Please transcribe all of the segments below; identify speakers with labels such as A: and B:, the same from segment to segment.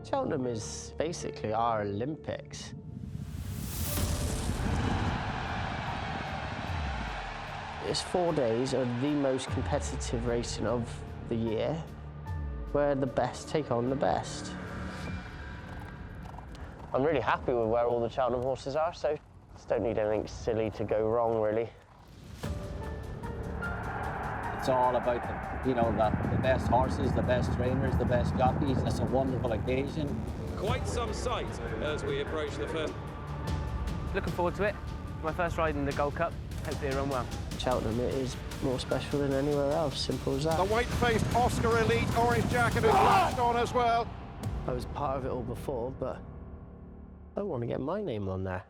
A: Cheltenham is basically our Olympics. It's 4 days of the most competitive racing of the year, where the best take on the best. I'm really happy with where all the Cheltenham horses are, so just don't need anything silly to go wrong, really.
B: It's all about the best horses, the best trainers, the best jockeys. It's a wonderful occasion.
C: Quite some sight as we approach the first.
D: Looking forward to it. My first ride in the Gold Cup. Hopefully it run well.
A: Cheltenham, it is more special than anywhere else, simple as that.
E: The white-faced Oscar Elite orange jacket is latched on as well.
A: I was part of it all before, but I want to get my name on there.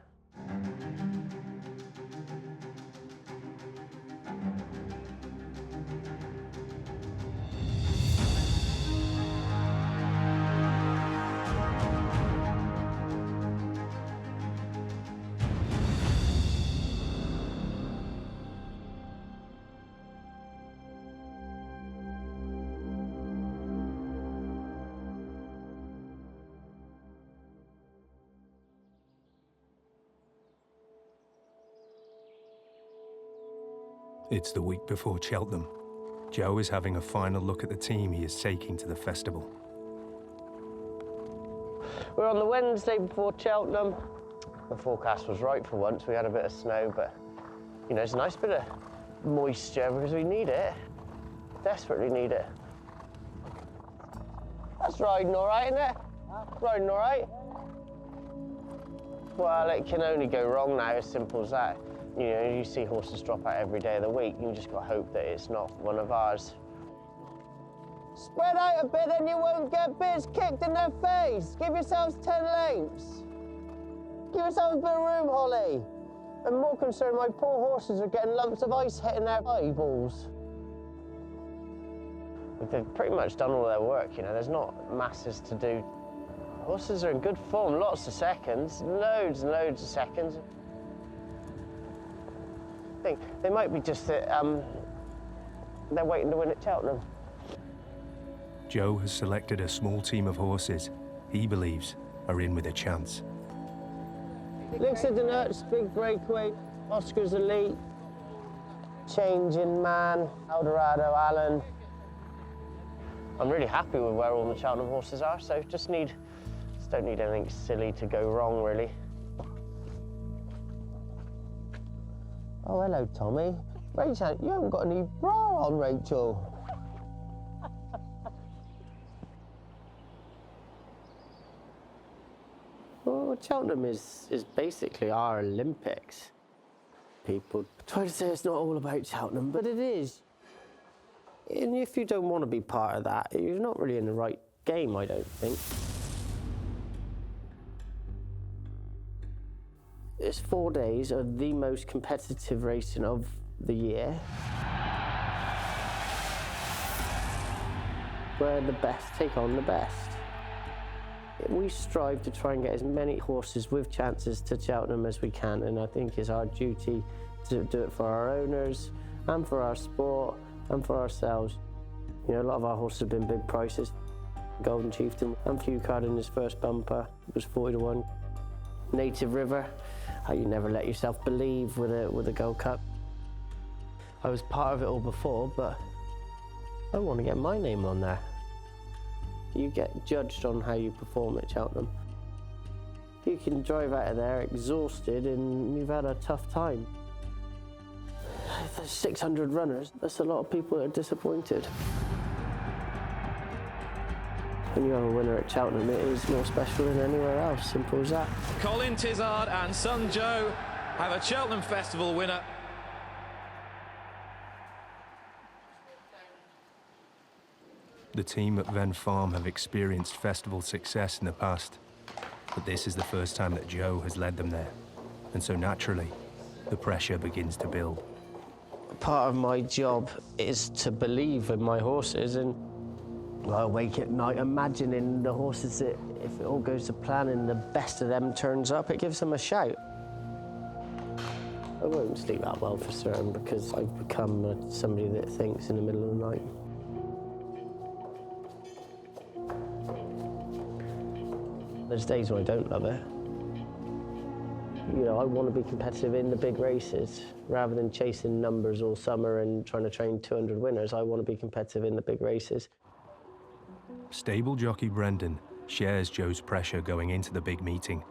F: It's the week before Cheltenham. Joe is having a final look at the team he is taking to the festival.
A: We're on the Wednesday before Cheltenham. The forecast was right for once. We had a bit of snow, but it's a nice bit of moisture because we need it. Desperately need it. That's riding all right, isn't it? Riding all right? Well, it can only go wrong now, as simple as that. You see horses drop out every day of the week. You just got to hope that it's not one of ours. Spread out a bit, then you won't get bits kicked in their face. Give yourselves 10 lengths. Give yourselves a bit of room, Holly. I'm more concerned my poor horses are getting lumps of ice hitting their eyeballs. They've pretty much done all their work, There's not masses to do. Horses are in good form, lots of seconds, loads and loads of seconds. They might be just that they're waiting to win at Cheltenham.
F: Joe has selected a small team of horses he believes are in with a chance.
A: Lixard and Ertz, big breakaway. Oscar's Elite. Changing Man, Eldorado, Allen. I'm really happy with where all the Cheltenham horses are, so just don't need anything silly to go wrong, really. Oh, hello, Tommy. Rachel, you haven't got any bra on, Rachel. Well, Cheltenham is basically our Olympics. People try to say it's not all about Cheltenham, but it is. And if you don't want to be part of that, you're not really in the right game, I don't think. It's 4 days of the most competitive racing of the year, where the best take on the best. We strive to try and get as many horses with chances to Cheltenham as we can, and I think it's our duty to do it for our owners and for our sport and for ourselves. A lot of our horses have been big prices. Golden Chieftain and Few Card in his first bumper was 40 to 1. Native River, you never let yourself believe with a Gold Cup. I was part of it all before, but I want to get my name on there. You get judged on how you perform at Cheltenham. You can drive out of there exhausted and you've had a tough time. There's 600 runners, that's a lot of people that are disappointed. When you have a winner at Cheltenham, it is more special than anywhere else, simple as that.
C: Colin, Tizzard and son Joe have a Cheltenham Festival winner.
F: The team at Ven Farm have experienced festival success in the past, but this is the first time that Joe has led them there, and so naturally, the pressure begins to build.
A: Part of my job is to believe in my horses, and I wake at night imagining the horses that, if it all goes to plan and the best of them turns up, it gives them a shout. I won't sleep that well for certain because I've become somebody that thinks in the middle of the night. There's days when I don't love it. You know, I want to be competitive in the big races rather than chasing numbers all summer and trying to train 200 winners. I want to be competitive in the big races.
F: Stable jockey Brendan shares Joe's pressure going into the big meeting.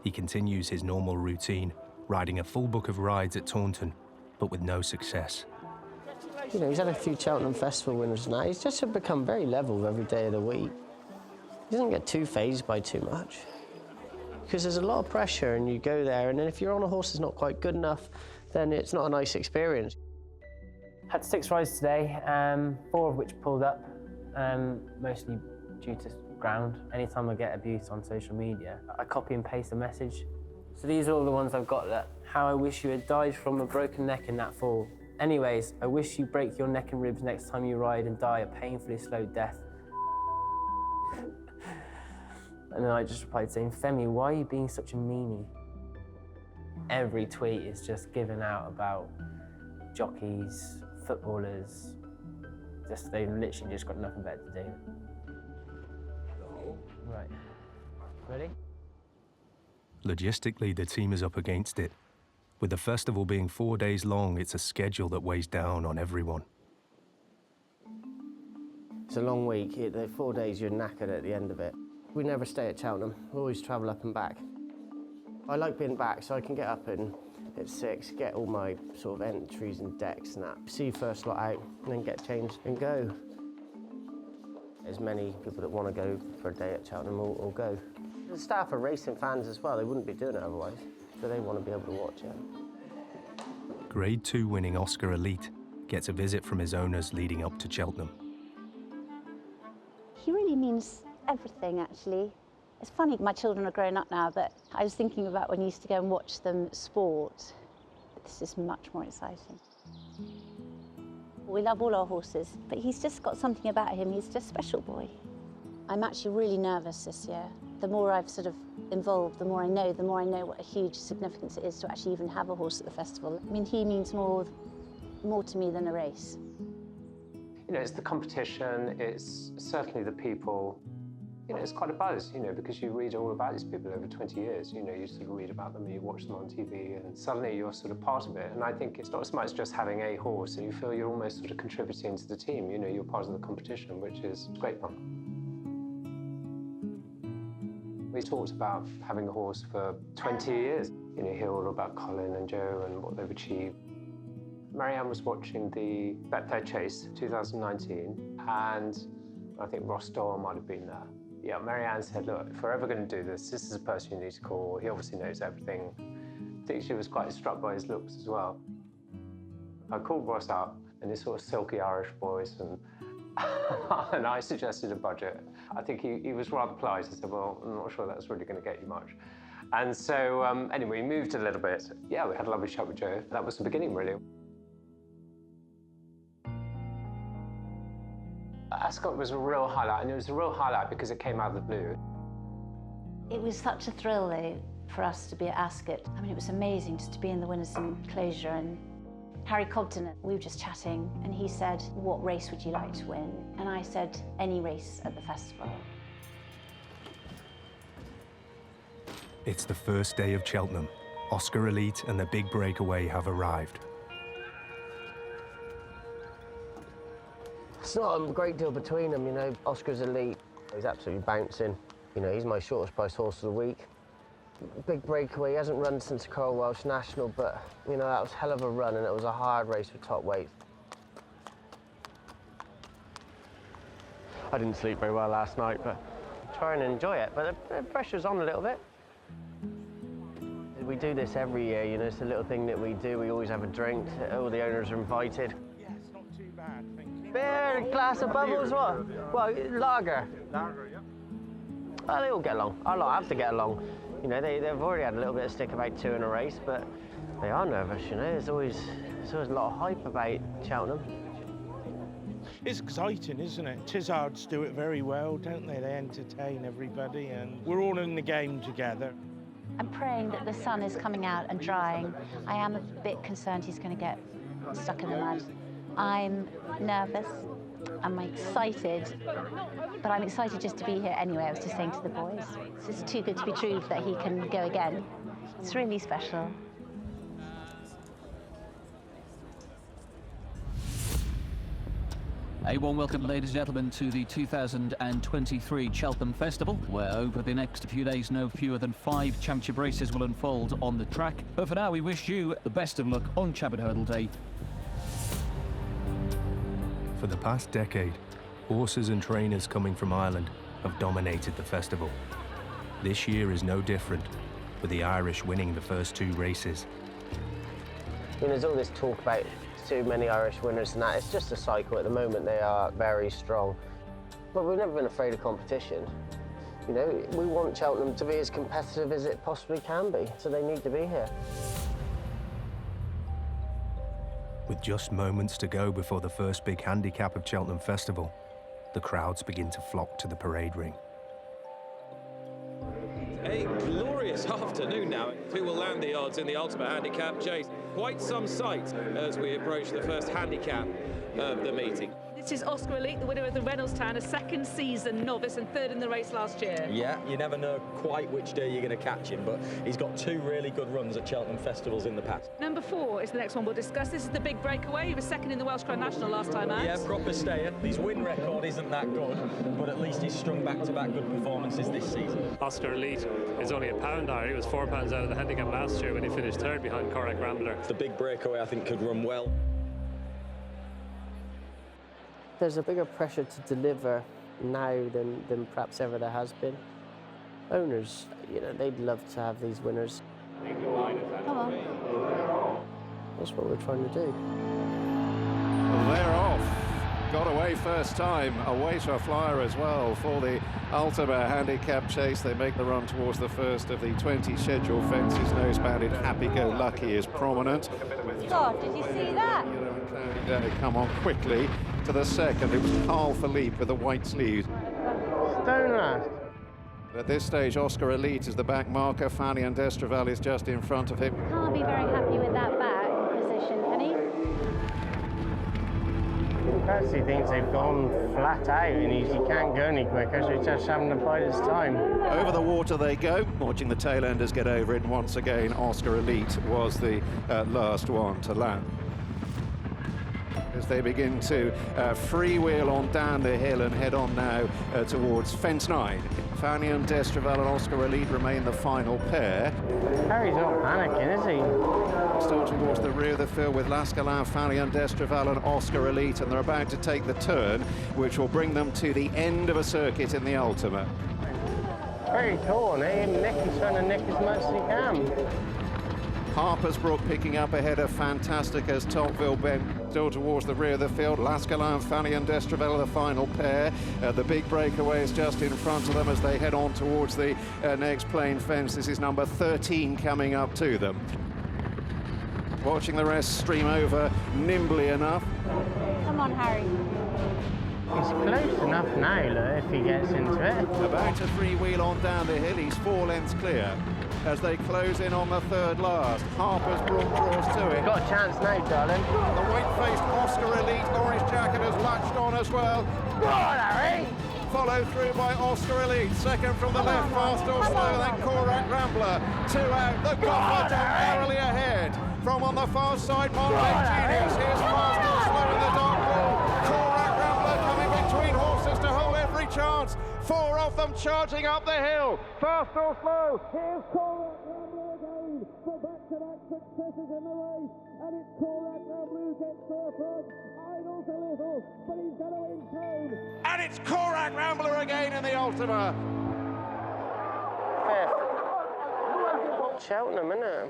F: He continues his normal routine, riding a full book of rides at Taunton, but with no success.
A: You know, he's had a few Cheltenham Festival winners now. He's just become very level every day of the week. He doesn't get too fazed by too much. Because there's a lot of pressure and you go there, and then if you're on a horse that's not quite good enough, then it's not a nice experience.
D: Had 6 rides today, 4 of which pulled up, mostly due to ground. Anytime I get abuse on social media, I copy and paste a message. So these are all the ones I've got. That how I wish you had died from a broken neck in that fall. Anyways, I wish you break your neck and ribs next time you ride and die a painfully slow death. And then I just replied saying, Femi, why are you being such a meanie? Every tweet is just given out about jockeys, footballers. They've literally just got nothing better to do. Right, ready?
F: Logistically, the team is up against it. With the festival being 4 days long, it's a schedule that weighs down on everyone.
A: It's a long week. The 4 days, you're knackered at the end of it. We never stay at Cheltenham. We always travel up and back. I like being back, so I can get up at 6, get all my sort of entries and decks and that. See first lot out, and then get changed and go. As many people that want to go for a day at Cheltenham will go. The staff are racing fans as well. They wouldn't be doing it otherwise, so they want to be able to watch it.
F: Grade 2 winning Oscar Elite gets a visit from his owners leading up to Cheltenham.
G: He really means everything, actually. It's funny, my children are grown up now, but I was thinking about when I used to go and watch them sport. But this is much more exciting. We love all our horses, but he's just got something about him. He's just a special boy. I'm actually really nervous this year. The more I've sort of involved, the more I know what a huge significance it is to actually even have a horse at the festival. I mean, he means more to me than a race.
H: You know, it's the competition, it's certainly the people. You know, it's quite a buzz, you know, because you read all about these people over 20 years. You know, you sort of read about them and you watch them on TV and suddenly you're sort of part of it. And I think it's not as much just having a horse, and you feel you're almost sort of contributing to the team. You know, you're part of the competition, which is great fun. We talked about having a horse for 20 years. You know, hear all about Colin and Joe and what they've achieved. Marianne was watching the Betfair Chase 2019, and I think Ross Doyle might have been there. Yeah, Marianne said, look, if we're ever going to do this, this is the person you need to call. He obviously knows everything. I think she was quite struck by his looks as well. I called Ross up in his sort of silky Irish voice, and, and I suggested a budget. I think he was rather polite. I said, well, I'm not sure that's really going to get you much. And so, anyway, we moved a little bit. Yeah, we had a lovely chat with Joe. That was the beginning, really. Ascot was a real highlight, and it was a real highlight because it came out of the blue.
G: It was such a thrill, though, for us to be at Ascot. I mean, it was amazing just to be in the winners' enclosure. And Harry Cobden, we were just chatting, and he said, what race would you like to win? And I said, any race at the festival.
F: It's the first day of Cheltenham. Oscar Elite and the big breakaway have arrived.
A: It's not a great deal between them, you know. Oscar's elite. He's absolutely bouncing. You know, he's my shortest priced horse of the week. Big breakaway. He hasn't run since the Coral Welsh National, but, you know, that was a hell of a run, and it was a hard race for top weight. I didn't sleep very well last night, but try and enjoy it. But the pressure's on a little bit. We do this every year, you know, it's a little thing that we do. We always have a drink. All the owners are invited.
E: Yeah, it's not too bad, thank you.
A: Beer, a glass of bubbles, what? Well, lager.
E: Lager, yeah.
A: Well, they all get along. I lot have to get along. You know, they've already had a little bit of stick about 2 in a race, but they are nervous, you know. There's always a lot of hype about Cheltenham.
E: It's exciting, isn't it? Tizzards do it very well, don't they? They entertain everybody, and we're all in the game together.
G: I'm praying that the sun is coming out and drying. I am a bit concerned he's going to get stuck in the mud. I'm nervous. I'm excited, but I'm excited just to be here anyway. I was just saying to the boys, it's just too good to be true that he can go again. It's really special.
I: A warm welcome, ladies and gentlemen, to the 2023 Cheltenham Festival, where over the next few days no fewer than 5 championship races will unfold on the track. But for now, we wish you the best of luck on Champion Hurdle Day.
F: For the past decade, horses and trainers coming from Ireland have dominated the festival. This year is no different, with the Irish winning the first 2 races.
A: There's all this talk about too many Irish winners and that. It's just a cycle. At the moment, they are very strong. But we've never been afraid of competition. You know, we want Cheltenham to be as competitive as it possibly can be, so they need to be here.
F: With just moments to go before the first big handicap of Cheltenham Festival, the crowds begin to flock to the parade ring.
C: A glorious afternoon now. Who will land the odds in the ultimate handicap chase? Quite some sight as we approach the first handicap of the meeting.
J: This is Oscar Elite, the winner of the Reynolds Town, a second season novice and 3rd in the race last year.
K: Yeah, you never know quite which day you're going to catch him, but he's got 2 really good runs at Cheltenham Festivals in the past.
J: Number 4 is the next one we'll discuss. This is the big breakaway. He was 2nd in the Welsh Crown National last time out.
K: Yeah, proper stayer. His win record isn't that good, but at least he's strung back-to-back good performances this season.
L: Oscar Elite is only £1 higher. He was £4 out of the handicap last year when he finished 3rd behind Corach Rambler.
K: The big breakaway, I think, could run well.
A: There's a bigger pressure to deliver now than perhaps ever there has been. Owners, you know, they'd love to have these winners. That's what we're trying to do.
M: Well, they're off. Got away first time, away to a flyer as well for the Ultima Handicap Chase. They make the run towards the first of the 20 scheduled fences. Nose-banded Happy-Go-Lucky is prominent.
G: God, did you see that?
M: They come on quickly to the second. It was Carl Philippe with the white sleeves.
A: Stoner.
M: At this stage, Oscar Elite is the back marker. Fanny and Destraval is just in front of him.
G: Can't be very happy with that back position, can he?
A: Perhaps he thinks they've gone flat out and he can't go any quicker, so he's just having to bide his time.
M: Over the water they go, watching the tailenders get over it. And once again, Oscar Elite was the last one to land. As they begin to freewheel on down the hill and head on now towards Fence 9. Fanny and Destraval and Oscar Elite remain the final pair.
A: Harry's not panicking, is he?
M: Still towards the rear of the field with Lascalain, Fanny and Destraval and Oscar Elite, and they're about to take the turn, which will bring them to the end of a circuit in the Ultima.
A: Very torn, eh? Nicky's trying to nick as much as he can.
M: Harper's Brook picking up ahead of Fantastica's Tocqueville Bend, still towards the rear of the field. Lascalain, Fanny and Destraval are the final pair. The big breakaway is just in front of them as they head on towards the next plain fence. This is number 13 coming up to them. Watching the rest stream over nimbly enough.
G: Come on, Harry.
A: He's close enough now, look, if he gets into it.
M: About to freewheel on down the hill. He's 4 lengths clear as they close in on the 3rd last. Harper's Brook draws to it.
A: Got a chance now, darling.
M: The white-faced Oscar Elite orange jacket has latched on as well.
A: Go on, Harry!
M: Followed through by Oscar Elite. Second from the left, fast or slow, then Corach Rambler. 2 out. The Gopher narrowly ahead. From on the far side, Monte Genius. Here's fast or slow in the dark blue. Corach Rambler coming between horses to hold every chance. 4 of them charging up the hill. Fast or slow. Here's Corach Rambler again for back-to-back successes in the race. And it's Corach Rambler who gets there first. Idles a little, but he's going to intone. And it's Corach Rambler again in the Ultima.
A: Cheltenham, innit?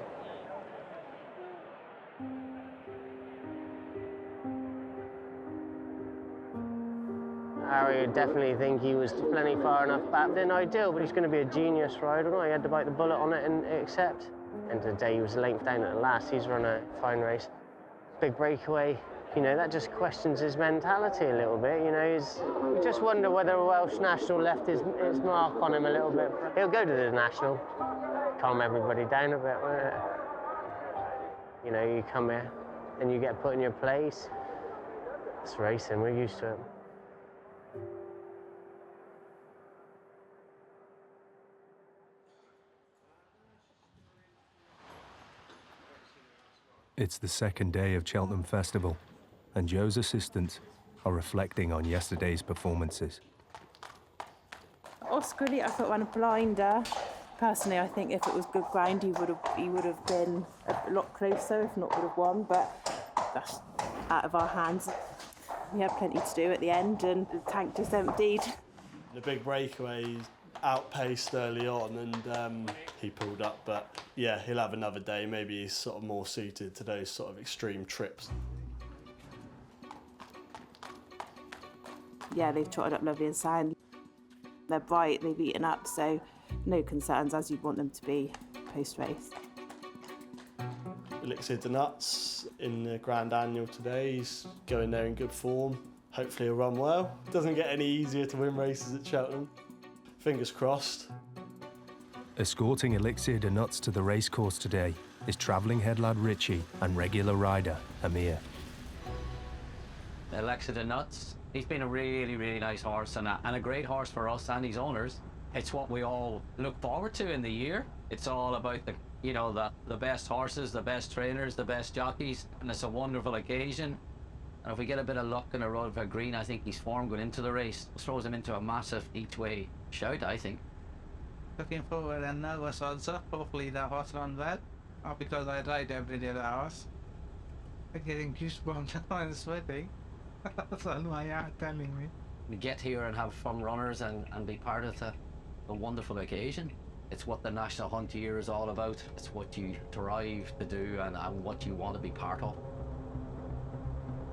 A: Harry would definitely think he was plenty far enough back than ideal, but he's going to be a genius rider. He had to bite the bullet on it and accept. End of the day, he was a length down at the last. He's run a fine race. Big breakaway, you know, that just questions his mentality a little bit. You know, you just wonder whether a Welsh national left his mark on him a little bit. He'll go to the national, calm everybody down a bit, won't it? You know, you come here and you get put in your place. It's racing, we're used to it.
F: It's the second day of Cheltenham Festival, and Joe's assistants are reflecting on yesterday's performances.
N: Oscar, I thought ran a blinder. Personally, I think if it was good ground, he would have been a lot closer, if not would have won. But that's out of our hands. We had plenty to do at the end, and the tank just emptied.
O: The big breakaway outpaced early on, and he pulled up. But yeah, he'll have another day. Maybe he's sort of more suited to those sort of extreme trips.
N: Yeah, they've trotted up lovely and sound. They're bright, they've eaten up, so no concerns, as you'd want them to be post-race.
O: Elixir de Nuts in the Grand Annual today. He's going there in good form. Hopefully he'll run well. Doesn't get any easier to win races at Cheltenham. Fingers crossed.
F: Escorting Elixir de Nuts to the racecourse today is travelling head lad Richie and regular rider Amir.
B: Elixir de Nuts. He's been a really, really nice horse and a great horse for us and his owners. It's what we all look forward to in the year. It's all about the best horses, the best trainers, the best jockeys, and it's a wonderful occasion. And if we get a bit of luck in a road for green, I think his form going into the race throws him into a massive each-way shout, I think.
P: Looking forward and nervous also. Hopefully the horse runs well. Because I ride every day the horse. I'm getting goosebumps and sweating. That's all my heart telling me.
B: We get here and have fun runners and be part of the wonderful occasion. It's what the National Hunt Year is all about. It's what you drive to do and what you want to be part of.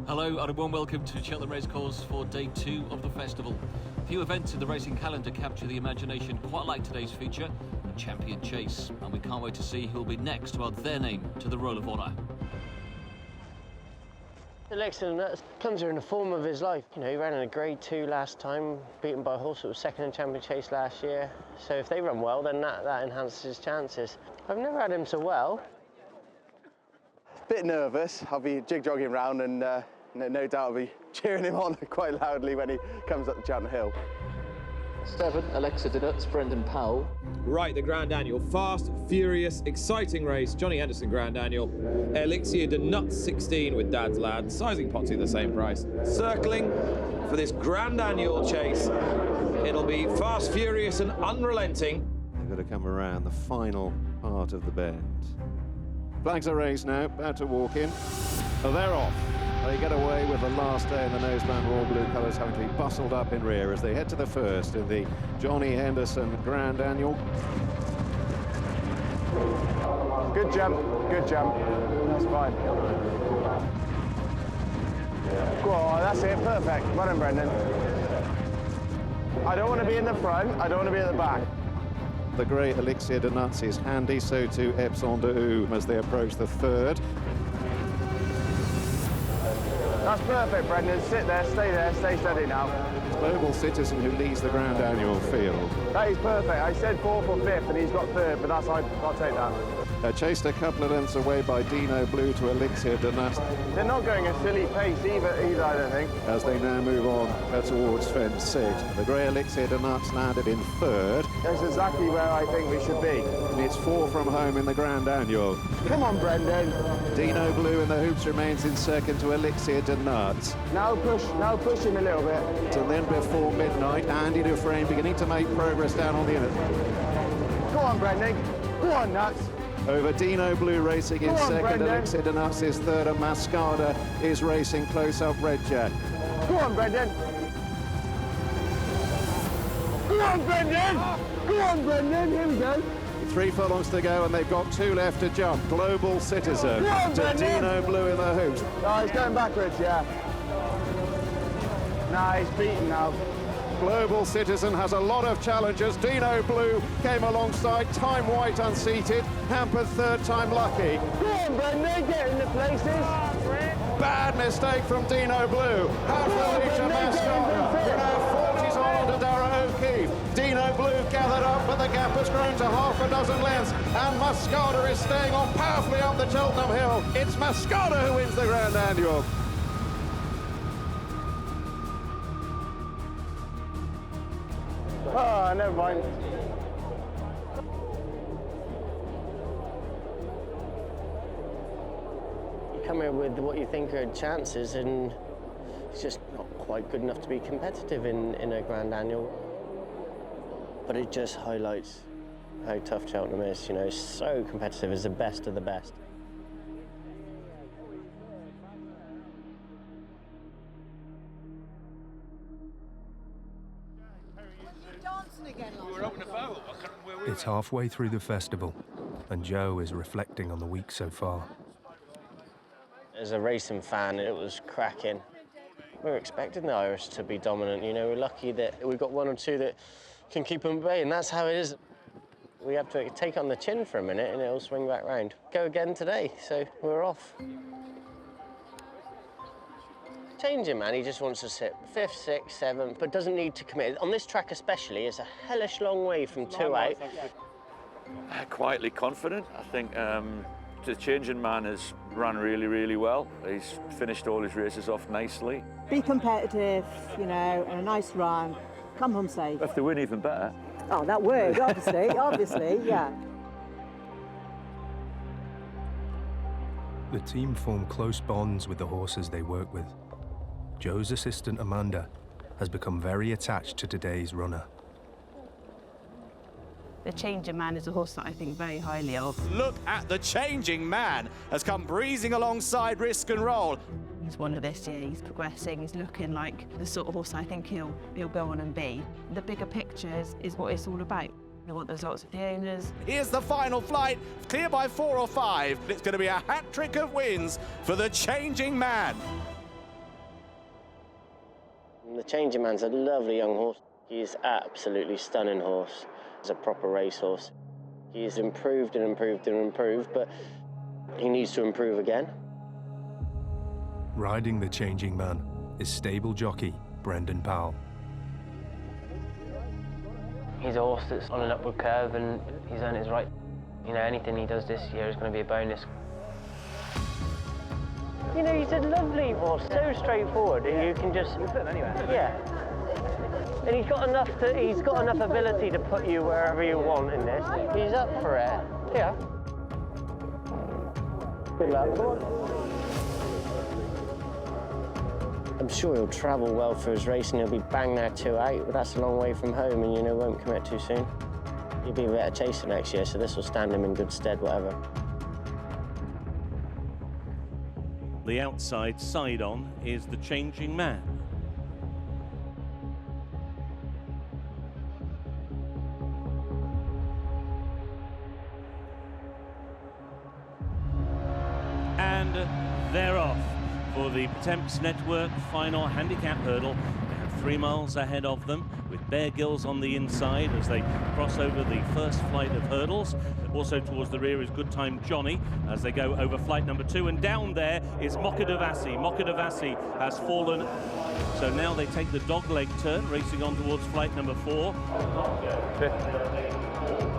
I: Hello and a warm welcome to Cheltenham Racecourse for day 2 of the festival. Few events in the racing calendar capture the imagination quite like today's feature, the Champion Chase. And we can't wait to see who'll be next to add their name to the Roll of Honour.
A: Elixir de Nuts comes here in the form of his life. You know, he ran in a Grade 2 last time, beaten by a horse that was second in Champion Chase last year. So if they run well, then that enhances his chances. I've never had him so well.
Q: Bit nervous. I'll be jig-jogging round and no doubt I'll be cheering him on quite loudly when he comes up the Cheltenham Hill.
R: 7, Elixir de Nuts, Brendan Powell.
C: Right, the Grand Annual. Fast, furious, exciting race. Johnny Henderson Grand Annual. Elixir de Nuts 16 with Dad's Lad. Sizing Potsy the same price. Circling for this Grand Annual chase. It'll be fast, furious and unrelenting.
M: They've got to come around the final part of the bend. Flags are raised now, about to walk in. Oh, they're off. They get away with the last day in the noseband royal blue colours having to be bustled up in rear as they head to the first in the Johnny Henderson Grand Annual.
Q: Good jump, good jump. That's fine. Oh, that's it, perfect. Well done, Brendan. I don't want to be in the front, I don't want to be at the back.
M: The grey Elixir de Nuts is handy, so too Epsom de Ou as they approach the third.
Q: That's perfect, Brendan. Sit there, stay steady now.
M: Global Citizen who leads the Grand Annual field.
Q: That is perfect. I said 4th or 5th and he's got 3rd, but that's I'll take that.
M: Chased a couple of lengths away by Dino Blue to Elixir de Nuts.
Q: They're not going a silly pace either, I don't think.
M: As they now move on towards fence 6. The grey Elixir de Nuts landed in 3rd.
Q: That's exactly where I think we should be.
M: And it's 4 from home in the Grand Annual.
Q: Come on, Brendan.
M: Dino Blue in the hoops remains in 2nd to Elixir de Nuts.
Q: Now push him a little bit.
M: And then before midnight, Andy Dufresne beginning to make progress down on the inner.
Q: Go on, Brendan. Go on, Nuts.
M: Over Dino Blue racing in 2nd, Elixir de Nuts is 3rd, and Mascada is racing close up Red Jack.
Q: Go on, Brendan. Go on, Brendan. Go on, Brendan. Here we go.
M: 3 furlongs to go, and they've got 2 left to jump. Global Citizen to Dino Blue in the hoops.
Q: Oh, he's going backwards, yeah. Nah, he's beaten now.
M: Global Citizen has a lot of challengers. Dino Blue came alongside, Time White unseated, hampered 3rd Time Lucky.
Q: Go on, Brendan, get in the places.
M: Bad mistake from Dino Blue. Half a lead to Mascada. We're now 40s on to Dara O'Keefe. Dino Blue gathered up, but the gap has grown to half a dozen lengths, and Mascada is staying on powerfully up the Cheltenham Hill. It's Mascada who wins the Grand Annual.
Q: Oh, never mind.
A: come here with what you think are chances, and it's just not quite good enough to be competitive in a Grand Annual. But it just highlights how tough Cheltenham is. You know, it's so competitive. It's the best of the best.
F: It's halfway through the festival, and Joe is reflecting on the week so far.
A: As a racing fan, it was cracking. We were expecting the Irish to be dominant. You know, we're lucky that we've got one or two that can keep them at bay, and that's how it is. We have to take on the chin for a minute, and it'll swing back round. Go again today, so we're off. Changing man, he just wants to sit 5th, 6th, 7th, but doesn't need to commit. On this track especially, it's a hellish long way from 2 out.
S: Quietly confident. I think the changing man has run really, really well. He's finished all his races off nicely.
T: Be competitive, you know, and a nice run. Come home safe.
S: If they win, even better.
T: Oh, that would, obviously, obviously, yeah.
F: The team form close bonds with the horses they work with. Joe's assistant, Amanda, has become very attached to today's runner.
U: The Changing Man is a horse that I think very highly of.
V: Look at the Changing Man, has come breezing alongside Risk and Roll.
U: He's one of this year, he's progressing, he's looking like the sort of horse I think he'll go on and be. The bigger pictures is what it's all about. I want those lots of the owners.
V: Here's the final flight, clear by 4 or 5. It's going to be a hat-trick of wins for the Changing Man.
A: The Changing Man's a lovely young horse. He's absolutely stunning horse. He's a proper racehorse. He's improved and improved and improved, but he needs to improve again.
F: Riding the Changing Man is stable jockey Brendan Powell.
D: He's a horse that's on an upward curve and he's earned his right. You know, anything he does this year is going to be a bonus.
A: You know, he's a lovely horse, so straightforward, and you can just... You put him anywhere. Yeah. And he's got enough ability to put you wherever you want in this. He's up for it. Yeah. Good luck. I'm sure he'll travel well for his racing. He'll be bang there 2 out, but that's a long way from home, and you know, won't commit too soon. He'll be a better chaser next year, so this will stand him in good stead, whatever.
W: The outside side on is the Changing Man. And they're off for the Temps Network final handicap hurdle. They have 3 miles ahead of them, with Bear Gills on the inside as they cross over the first flight of hurdles. Also towards the rear is Good Time Johnny as they go over flight number 2, and down there is Mokkadavassi. Mokkadavassi has fallen, so now they take the dogleg turn, racing on towards flight number 4.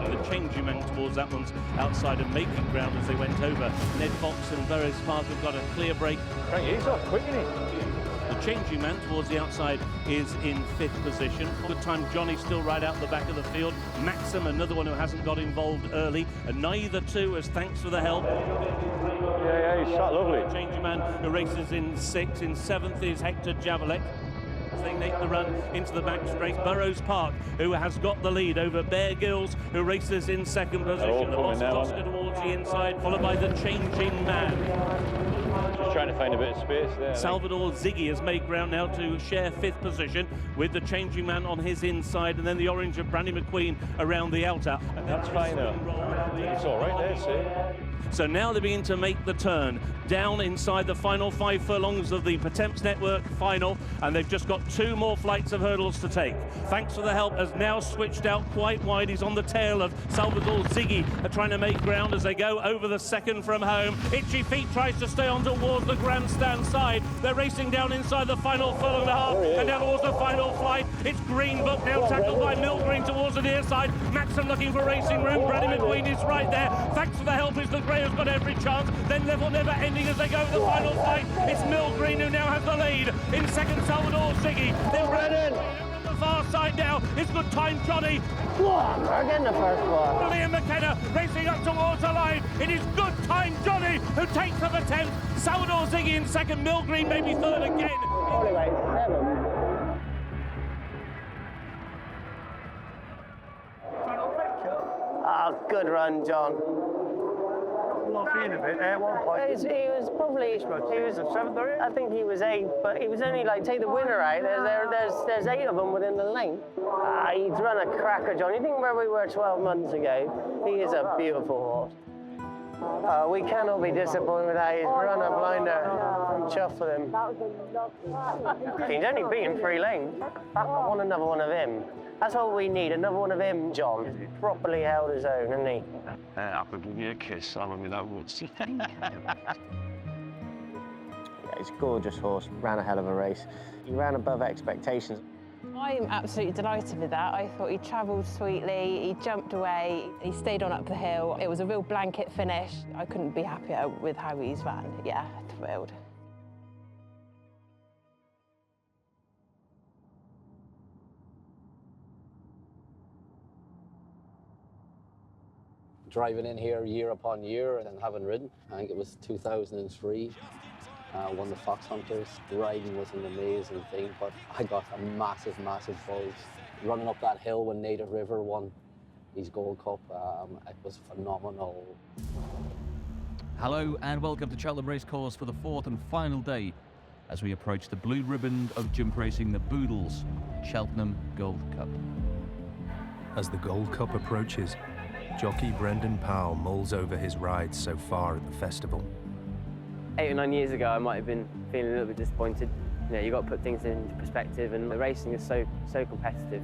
W: The Changing Man towards that one's outside of making ground as they went over. Ned Fox and Burrows Park have got a clear break.
S: He's off quick, isn't he?
W: The Changing Man towards the outside is in 5th position. Good Time Johnny still right out the back of the field. Maxim, another one who hasn't got involved early, and neither two as thanks for the help.
S: Yeah, he's shot lovely.
W: Changing Man who races in 6th. In 7th is Hector Javelek. As they make the run into the back straight, Burrows Park, who has got the lead over Bear Gills, who races in 2nd position. The Boss Oscar towards the inside, followed by the Changing Man.
S: Just trying to find a bit of space there.
W: Salvador Ziggy has made ground now to share 5th position with the Changing Man on his inside, and then the orange of Brandy McQueen around the outer. And
S: that's fine though. It's all right there, see.
W: So now they begin to make the turn down inside the final 5 furlongs of the Temps Network final, and they've just got 2 more flights of hurdles to take. Thanks for the help has now switched out quite wide. He's on the tail of Salvador Ziggy, trying to make ground as they go over the 2nd from home. Itchy Feet tries to stay on towards the grandstand side. They're racing down inside the final furlong and a half, and down towards the final flight. It's Green Book now tackled by Mill Green towards the near side. Maxim looking for racing room. Brandy McQueen is right there. Thanks for the help is the Grey has got every chance. Then Level Never Ending as they go to the final fight. It's Mill Green who now has the lead. In 2nd, Salvador Ziggy. Then Brennan. the far side now. It's good time, Johnny.
A: We're getting the first one.
W: Liam McKenna racing up towards the line. It is good time, Johnny, who takes up a 10th. Salvador Ziggy in second. Milgreen maybe third again.
A: Anyway, 7. Oh, good run, John.
E: Lucky in a bit at one point.
A: He was probably, he was a 7th, I think he was 8, but he was only like, take the winner out, there's 8 of them within the lane. He's run a cracker, John. You think where we were 12 months ago? He is a beautiful horse. We cannot be disappointed with how he's run a blinder. I'm chuffed with him. He's only beaten 3 lanes. I want another one of him. That's all we need, another one of him, John. He's properly held his own, hasn't he?
E: I could give you a kiss, I mean, that would.
A: Yeah, he's a gorgeous horse, ran a hell of a race. He ran above expectations.
U: I'm absolutely delighted with that. I thought he travelled sweetly, he jumped away, he stayed on up the hill. It was a real blanket finish. I couldn't be happier with how he's ran. Yeah, thrilled.
H: Driving in here year upon year and having ridden. I think it was 2003. Won the Fox Hunters. The riding was an amazing thing, but I got a massive, massive buzz. Running up that hill when Native River won his Gold Cup, it was phenomenal.
I: Hello and welcome to Cheltenham Racecourse for the 4th and final day as we approach the blue ribbon of jump racing, the Boodles Cheltenham Gold Cup.
F: As the Gold Cup approaches, jockey Brendan Powell mulls over his rides so far at the festival.
D: 8 or 9 years ago, I might have been feeling a little bit disappointed. You know, you've got to put things into perspective, and the racing is so competitive,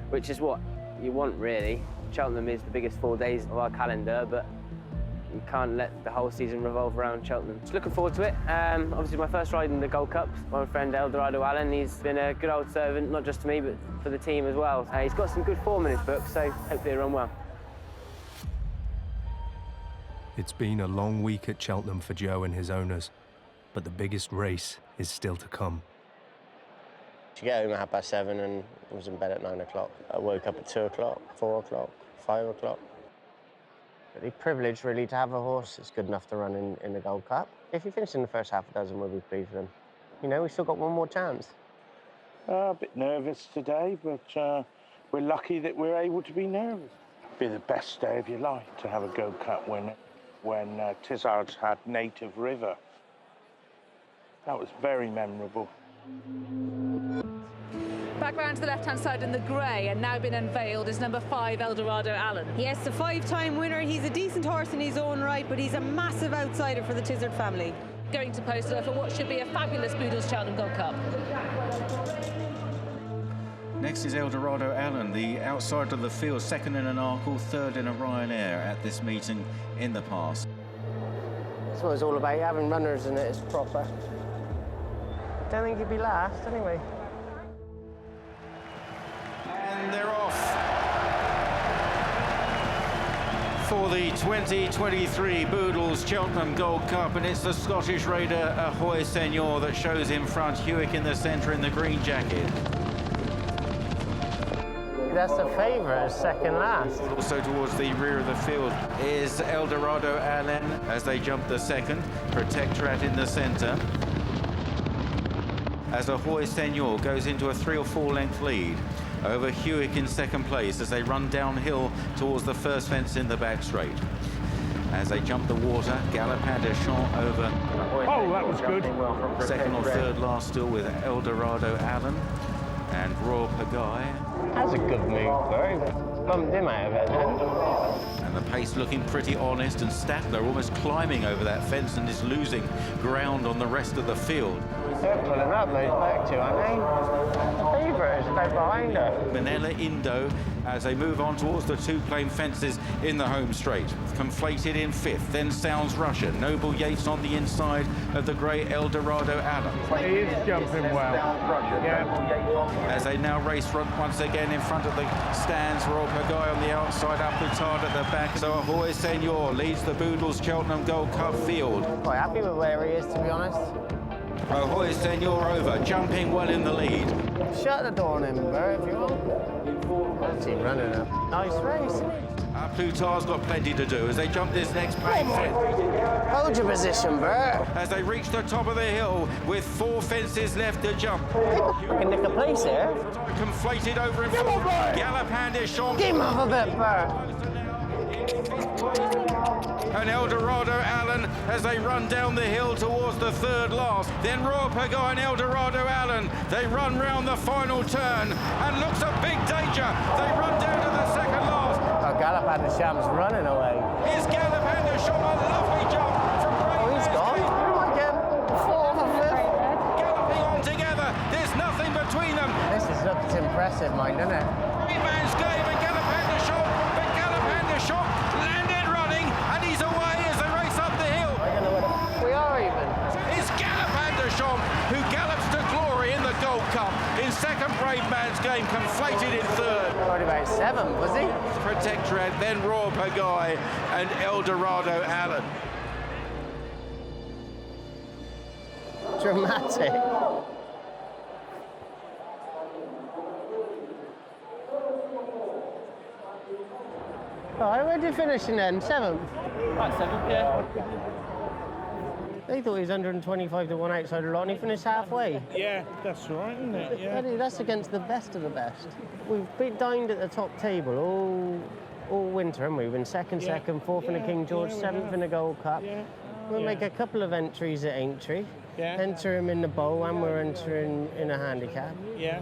D: which is what you want, really. Cheltenham is the biggest 4 days of our calendar, but you can't let the whole season revolve around Cheltenham. Just looking forward to it. Obviously, my first ride in the Gold Cup, my friend Eldorado Allen, he's been a good old servant, not just to me, but for the team as well. He's got some good form in his book, so hopefully he'll run well.
F: It's been a long week at Cheltenham for Joe and his owners, but the biggest race is still to come.
A: She got home at 7:30 and was in bed at 9 o'clock. I woke up at 2 o'clock, 4 o'clock, 5 o'clock. Really privileged, really, to have a horse that's good enough to run in the Gold Cup. If he finished in the first half a dozen, we'll be pleased with him. You know, we've still got one more chance.
E: A bit nervous today, but we're lucky that we're able to be nervous. It'd be the best day of your life to have a Gold Cup winner. When Tizzard had Native River. That was very memorable.
J: Back round to the left-hand side in the grey, and now been unveiled is number 5, Eldorado Allen.
T: Yes, a 5-time winner. He's a decent horse in his own right, but he's a massive outsider for the Tizzard family.
J: Going to poster for what should be a fabulous Boodles Cheltenham Gold Cup.
X: Next is Eldorado Allen, the outside of the field, 2nd in an Arkle, 3rd in a Ryanair at this meeting in the past.
A: That's what it's all about, having runners in it is proper. Don't think he'd be last, anyway.
X: And they're off for the 2023 Boodles Cheltenham Gold Cup, and it's the Scottish Raider Ahoy Senior that shows in front, Hewick in the centre in the green jacket.
A: That's the favourite, 2nd last.
X: Also towards the rear of the field is Eldorado Allen as they jump the 2nd, Protectorat in the centre. As Ahoy Senior goes into a 3 or 4 length lead over Hewick in 2nd place as they run downhill towards the first fence in the back straight. As they jump the water, Galopin de Champ over.
E: Oh, that was good.
X: 2nd or 3rd last still with Eldorado Allen and Royal Pagaille.
A: That's a good move, though. Bumped him out of it, then.
X: And the pace looking pretty honest, and Statler almost climbing over that fence and is losing ground on the rest of the field.
A: They're pulling up those back two, aren't they? The favourite is about behind her.
X: Manila Indo as they move on towards the 2 plain fences in the home straight. Conflated in 5th, then Sounds Russia. Noble Yates on the inside of the grey Eldorado Allen.
E: He is jumping well. Yeah.
X: As they now race front once again in front of the stands. Royal Pagaille on the outside, up Boutard at the back. So Ahoy Senior leads the Boodles Cheltenham Gold Cup field.
A: Quite happy with where he is, to be honest.
X: Ahoy, Senor over, jumping well in the lead.
A: Shut the door on him, Bert, if you want. That's him running a nice race.
X: Plutar's got plenty to do as they jump this next main fence.
A: Hold your position, Bert.
X: As they reach the top of the hill with 4 fences left to jump.
A: Can nick a place here.
X: Conflated over in front. Galopin des Champs.
A: Give him off a bit, Bert.
X: And Eldorado Allen as they run down the hill towards the 3rd last. Then Royal Pagay and Eldorado Allen. They run round the final turn and looks a big danger. They run down to the 2nd last.
A: Oh, Galopin des Champs running away.
X: Here's Galopin des Champs, a lovely jump from Reins.
A: Oh, he's gone. Again. 4th or 5th.
X: Galloping on together. There's nothing between them.
A: This looks impressive, mate, doesn't it?
X: Man's game and Galopin des Champs, but Galopin des Champs landed running and he's away as they race up the hill.
A: We are even.
X: It's Galopin des Champs who gallops to glory in the Gold Cup. In 2nd, Brave Man's Game, conflated in 3rd.
A: Probably about 7th, was he?
X: Protectorate, then Royal Pagay and Eldorado Allen.
A: Dramatic. Oh, where did you finish in then? 7th?
D: About 7th, yeah.
A: They thought he was 125 to 1 outside the lot and he finished halfway.
E: Yeah, that's right, isn't it? Yeah.
A: That's against the best of the best. We've been dined at the top table all winter, haven't we? We've been 2nd, 4th in the King George, 7th in the Gold Cup.
E: Yeah.
A: We'll make a couple of entries at Aintree.
E: Yeah.
A: Enter him in the bowl and we're entering in a handicap.
E: Yeah.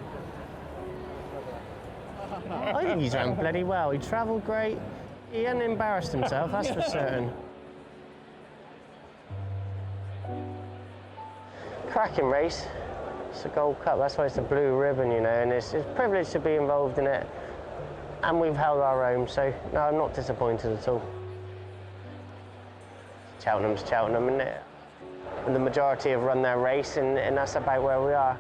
A: I think he's ran bloody well. He travelled great. He hadn't embarrassed himself, that's for certain. Cracking race. It's a Gold Cup, that's why it's a blue ribbon, you know, and it's a privilege to be involved in it. And we've held our own, so no, I'm not disappointed at all. Cheltenham's Cheltenham, isn't it? And the majority have run their race, and that's about where we are.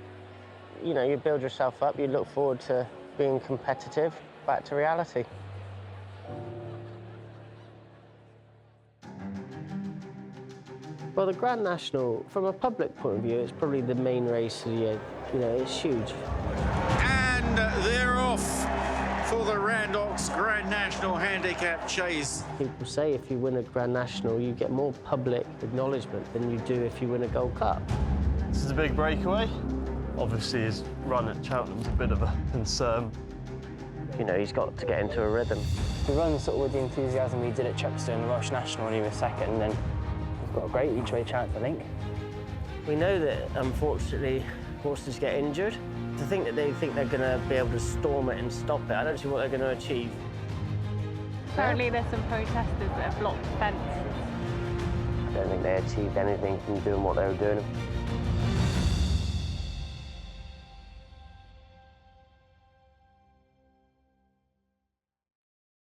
A: You know, you build yourself up, you look forward to being competitive, back to reality. Well, the Grand National, from a public point of view, it's probably the main race of the year. You know, it's huge.
X: And they're off for the Randox Grand National Handicap Chase.
A: People say if you win a Grand National, you get more public acknowledgement than you do if you win a Gold Cup.
O: This is a big breakaway. Obviously, his run at Cheltenham's a bit of a concern.
A: You know, he's got to get into a rhythm.
D: We run sort of with the enthusiasm we did at Chepstow in the Welsh National when he was 2nd, and then we've got a great each-way chance, I think.
A: We know that, unfortunately, horses get injured. To think that they think they're going to be able to storm it and stop it, I don't see what they're going to achieve.
U: Apparently there's some protesters that have blocked the fence.
A: I don't think they achieved anything from doing what they were doing.